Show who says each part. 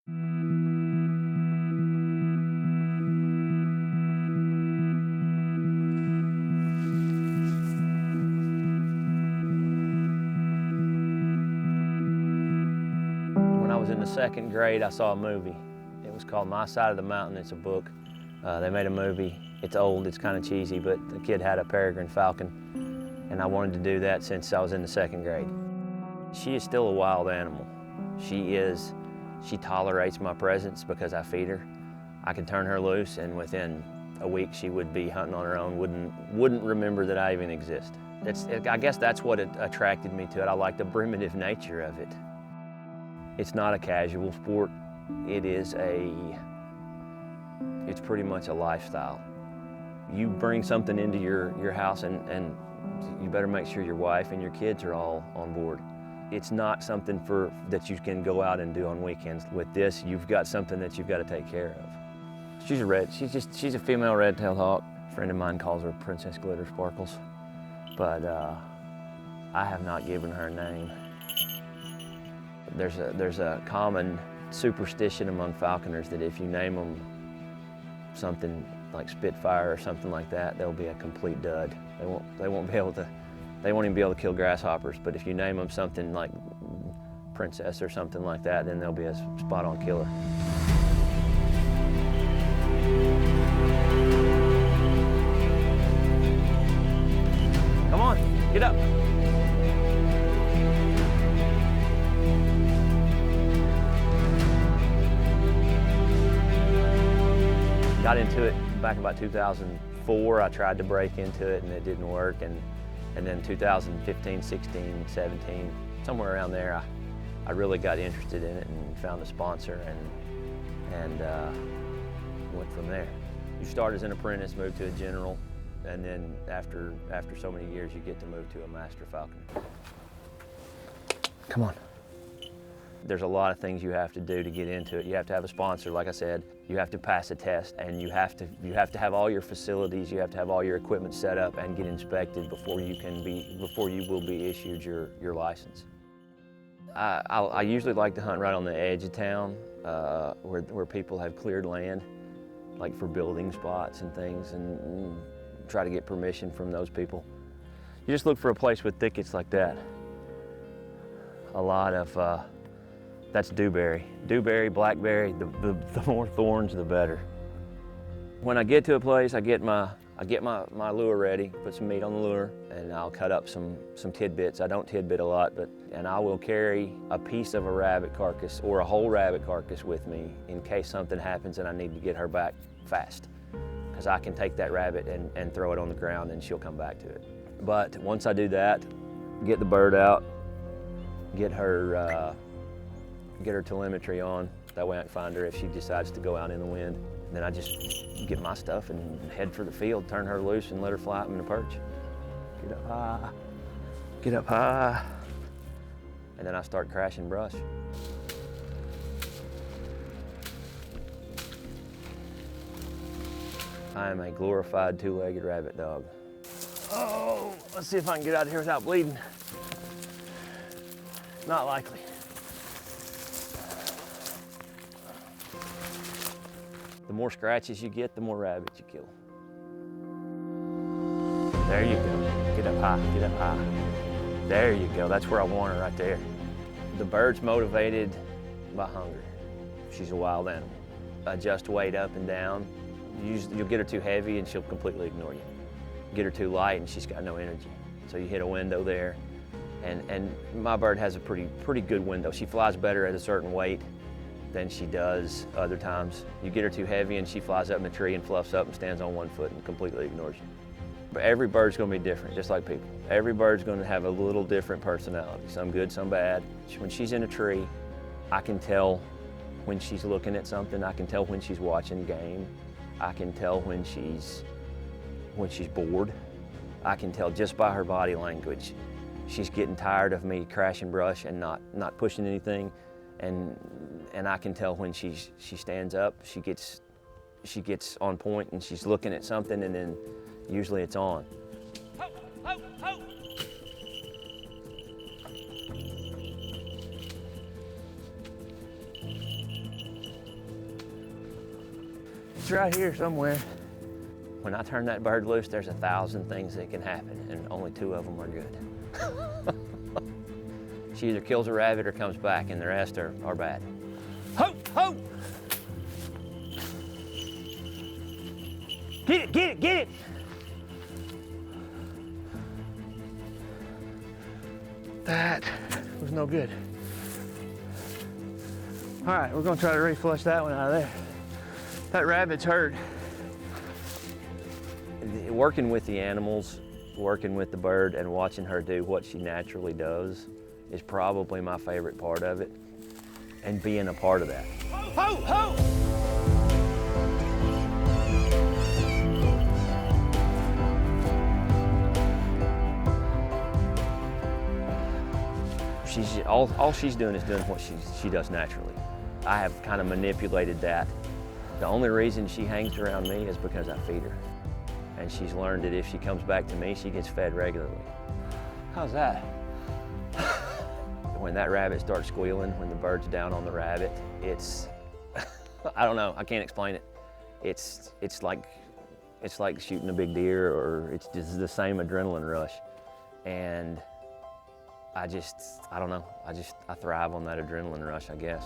Speaker 1: When I was in the 2nd grade, I saw a movie. It was called My Side of the Mountain. It's a book. They made a movie. It's old, it's kind of cheesy, but the kid had a peregrine falcon, and I wanted to do that since I was in the 2nd grade. She is still a wild animal. She tolerates my presence because I feed her. I can turn her loose, and within a week she would be hunting on her own, wouldn't remember that I even exist. I guess that's what attracted me to it. I like the primitive nature of it. It's not a casual sport. It's pretty much a lifestyle. You bring something into your house and you better make sure your wife and your kids are all on board. It's not something that you can go out and do on weekends. With this, you've got something that you've got to take care of. She's a female red-tailed hawk. A friend of mine calls her Princess Glitter Sparkles, but I have not given her a name. There's a common superstition among falconers that if you name them something like Spitfire or something like that, they'll be a complete dud. They won't even be able to kill grasshoppers. But if you name them something like Princess or something like that, then they'll be a spot-on killer. Come on, get up. Got into it back about 2004. I tried to break into it and it didn't work. And then 2015, 16, 17, somewhere around there, I really got interested in it and found a sponsor and went from there. You start as an apprentice, move to a general, and then after so many years, you get to move to a master falconer. Come on. There's a lot of things you have to do to get into it. You have to have a sponsor, like I said. You have to pass a test, and you have to have all your facilities. You have to have all your equipment set up and get inspected before you will be issued your license. I usually like to hunt right on the edge of town, where people have cleared land, like for building spots and things, and try to get permission from those people. You just look for a place with thickets like that. A lot of that's dewberry. Dewberry, blackberry, the more thorns, the better. When I get to a place, I get my lure ready, put some meat on the lure, and I'll cut up some tidbits. I don't tidbit a lot, and I will carry a piece of a rabbit carcass or a whole rabbit carcass with me in case something happens and I need to get her back fast. Because I can take that rabbit and throw it on the ground and she'll come back to it. But once I do that, get the bird out, get her telemetry on. That way I can find her if she decides to go out in the wind. And then I just get my stuff and head for the field, turn her loose and let her fly up in the perch. Get up high, get up high. And then I start crashing brush. I am a glorified two-legged rabbit dog. Oh, let's see if I can get out of here without bleeding. Not likely. The more scratches you get, the more rabbits you kill. There you go. Get up high, get up high. There you go. That's where I want her, right there. The bird's motivated by hunger. She's a wild animal. Adjust weight up and down. You'll get her too heavy and she'll completely ignore you. Get her too light and she's got no energy. So you hit a window there. And my bird has a pretty good window. She flies better at a certain weight than she does other times. You get her too heavy and she flies up in the tree and fluffs up and stands on one foot and completely ignores you. But every bird's gonna be different, just like people. Every bird's gonna have a little different personality, some good, some bad. When she's in a tree, I can tell when she's looking at something, I can tell when she's watching game, I can tell when she's bored. I can tell just by her body language. She's getting tired of me crashing brush and not pushing anything. And I can tell when she stands up, she gets on point and she's looking at something, and then usually it's on. Ho, ho, ho. It's right here somewhere. When I turn that bird loose, there's 1,000 things that can happen, and only 2 of them are good. She either kills a rabbit or comes back, and the rest are bad. Ho, ho! Get it, get it, get it! That was no good. All right, we're gonna try to reflush that one out of there. That rabbit's hurt. Working with the animals, working with the bird, and watching her do what she naturally does is probably my favorite part of it, and being a part of that. Ho, ho, ho! All she's doing is doing what she does naturally. I have kind of manipulated that. The only reason she hangs around me is because I feed her. And she's learned that if she comes back to me, she gets fed regularly. How's that? When that rabbit starts squealing, when the bird's down on the rabbit, it's, I don't know, I can't explain it. It's like shooting a big deer, or it's just the same adrenaline rush. And I don't know, I thrive on that adrenaline rush, I guess.